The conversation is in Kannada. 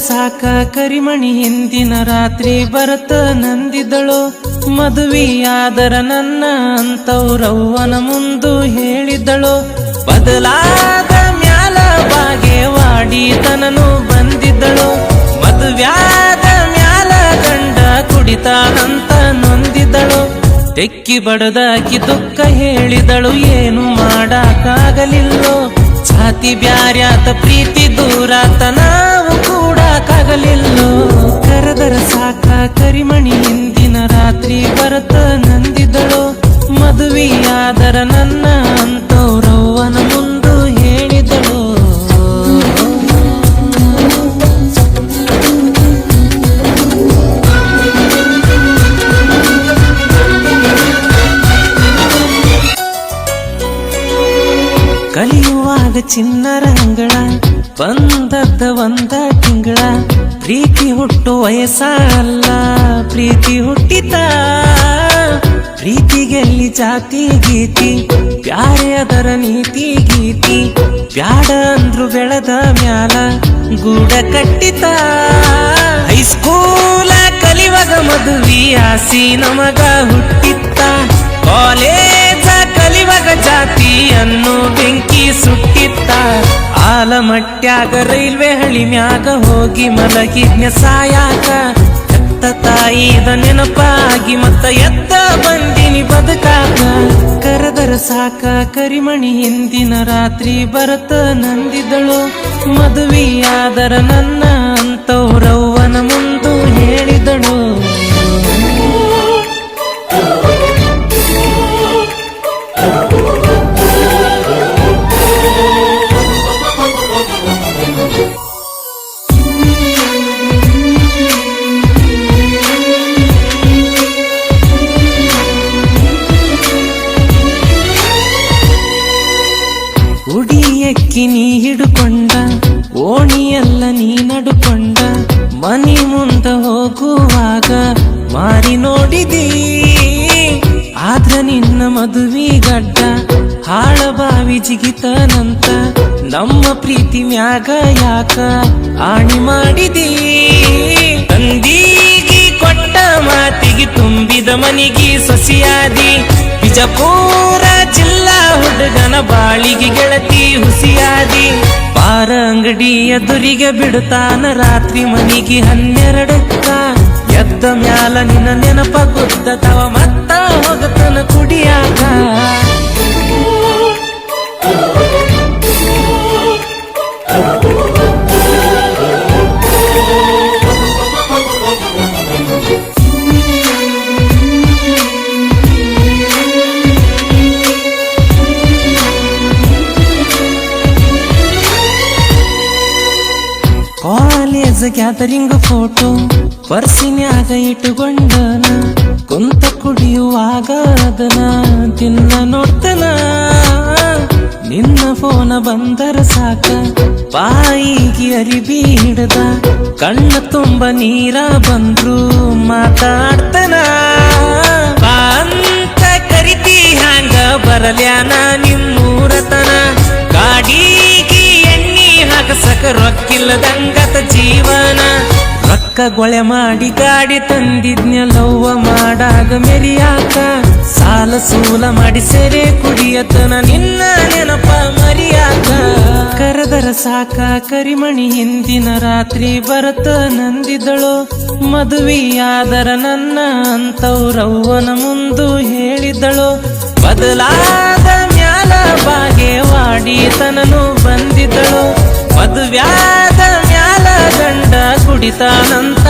ಸಾಕ ಕರಿಮಣಿ ಹಿಂದಿನ ರಾತ್ರಿ ಬರತ ನಂದಿದಳು. ಮದುವೆಯಾದರ ನನ್ನ ಅಂತವ್ರವ್ವನ ಮುಂದು ಹೇಳಿದಳು. ಬದಲಾದ ಮ್ಯಾಲ ಬಾಗೇವಾಡಿ ತನನು ಬಂದಿದ್ದಳು. ಮದುವ್ಯಾದ ಮ್ಯಾಲ ಗಂಡ ಕುಡಿತಾನಂತ ನೊಂದಿದ್ದಳು. ತೆಕ್ಕಿ ಬಡದಾಕಿ ದುಃಖ ಹೇಳಿದಳು. ಏನು ಮಾಡಕ್ಕಾಗಲಿಲ್ಲೋ, ಛಾತಿ ಬ್ಯಾರ್ಯಾತ ಪ್ರೀತಿ ದೂರಾತ ನಾವು ಕೂಡಕ್ಕಾಗಲಿಲ್ಲೋ. ಕರೆದರ ಸಾಕ ಕರಿಮಣಿ ಹಿಂದಿನ ರಾತ್ರಿ ಬರತ ನಂದಿದಳು. ಮದುವೆಯಾದರ ನನ್ನ ಅಂತವ್ರವ್ವನ ಮುಂದು ಹೇಳಿದಳು. ಕಲಿಯುವಾಗ ಚಿನ್ನರ ಅಂಗಳ ಬಂದದ್ದ ಒಂದ ತಿಂಗಳ. ಪ್ರೀತಿ ಹುಟ್ಟು ವಯಸ್ಸಲ್ಲ ಪ್ರೀತಿ ಹುಟ್ಟಿತ. ಪ್ರೀತಿಗೆಲ್ಲಿ ಜಾತಿ ಗೀತಿ ಬ್ಯಾರೆ ಅದರ ನೀತಿ ಗೀತಿ. ಬ್ಯಾಡ ಅಂದ್ರು ಬೆಳೆದ ಮ್ಯಾಲ ಗೂಡ ಕಟ್ಟಿತ. ಹೈಸ್ಕೂಲ ಕಲಿವಾಗ ಮದುವೆ ಆಸಿ ನಮಗ ಹುಟ್ಟಿತ್ತ. ಕಾಲೇಜ ಕಲಿವಾಗ ಜಾತಿ ಅನ್ನೋ ಬೆಂಕಿ ಸುಟ್ಟಿತ್ತ. ಆಲಮಟ್ಯಾಗ ರೈಲ್ವೆ ಹಳಿ ಮ್ಯಾಗ ಹೋಗಿ ಮಲಗಿದ್ನ ಸಾಯಾಕ. ಎತ್ತ ತಾಯಿದ ನೆನಪಾಗಿ ಮತ್ತ ಎತ್ತ ಬಂದಿನಿ ಬದುಕಾಕ. ಕರೆದರ ಸಾಕ ಕರಿಮಣಿ ಹಿಂದಿನ ರಾತ್ರಿ ಬರತ ನಂದಿದಳು. ಮದುವೆಯಾದರ ನನ್ನ ಅಂತವ್ರವ್ವನ ಮುಂದು ಹೇಳಿದಳು. ಉಡಿಯಕ್ಕಿ ನೀ ಹಿಡುಕೊಂಡ ಓಣಿಯಲ್ಲ ನೀ ನಡುಕೊಂಡ. ಮನಿ ಮುಂದ ಹೋಗುವಾಗ ಮಾರಿ ನೋಡಿದಿ. ಆದ್ರ ನಿನ್ನ ಮದುವೆ ಗಡ್ಡ ಹಾಳಬಾವಿ ಜಿಗಿತನಂತ. ನಮ್ಮ ಪ್ರೀತಿ ಮ್ಯಾಗ ಯಾಕ ಆಣಿ ಮಾಡಿದಿ. ತಂದೀಗಿ ಕೊಟ್ಟ ಮಾತಿಗೆ ತುಂಬಿದ ಮನಿಗಿ ಸೊಸಿಯಾದಿ. ಬಿಜಾಪುರ ಜಿಲ್ಲಾ ಹುಡುಗನ ಬಾಳಿಗೆ ಗೆಳತಿ ಹುಸಿಯಾದಿ. ಬಾರ ಅಂಗಡಿ ಎದುರಿಗೆ ಬಿಡುತ್ತಾನ ರಾತ್ರಿ ಮನಿಗೆ 12ಕ್ಕ. ಎದ್ದ ಮ್ಯಾಲ ನಿನ್ನ ನೆನಪ ಗುದ್ದತವ ಮತ್ತ ಹೋಗತನ ಕುಡಿಯಾಕ. ಕಾಲೇಜ್ ಗ್ಯಾದರಿಂಗ್ ಫೋಟೋ ಪರ್ಸಿನ್ಯಾಗ ಇಟ್ಟುಕೊಂಡನ. ಕುಂತ ಕುಡಿಯುವಾಗ ಅದನ ತಿನ್ನ ನೋಡ್ತನ. ನಿನ್ನ ಫೋನ ಬಂದರ ಸಾಕ ಬಾಯಿಗೆ ಅರಿಬಿ ಹಿಡ್ದ. ಕಣ್ಣ ತುಂಬ ನೀರ ಬಂದ್ರು ಮಾತಾಡ್ತನ. ಅಂತ ಕರಿತಿ ಹ್ಯಾಂಗ ಬರಲ್ಯಾನ ನಿಮ್ಮೂರತನ. ಗಾಡಿಗೆ ಎಣ್ಣಿ ಹಾಕಸಕ ರೊಕ್ಕಿಲ್ಲದಂಗತ ಜೀವನ. ರೊಕ್ಕ ಗೊಳೆ ಮಾಡಿ ಗಾಡಿ ತಂದಿದ್ನ್ಯಲ್ಲವ್ವ ಮಾಡಾಗ ಮೆರಿಯಾಕ. ಸಾಲ ಸೂಲ ಮಾಡಿ ಸೆರೆ ಕುಡಿಯತನ ನಿನ್ನ ನೆನಪ ಮರಿಯಾಕ. ಕರೆದರ ಸಾಕ ಕರಿಮಣಿ ಹಿಂದಿನ ರಾತ್ರಿ ಬರತ ನಂದಿದಳು. ಮದುವೆಯಾದರ ನನ್ನ ಅಂತವ್ರವ್ವನ ಮುಂದು ಹೇಳಿದಳು. ಬದಲಾದ ಮ್ಯಾಲ ಬಾಗೇವಾಡಿ ತನನು ಬಂದಿದ್ದಳು. ಮದುವ್ಯಾದ ಮ್ಯಾಲ ಗಂಡ ಕುಡಿತಾನಂತ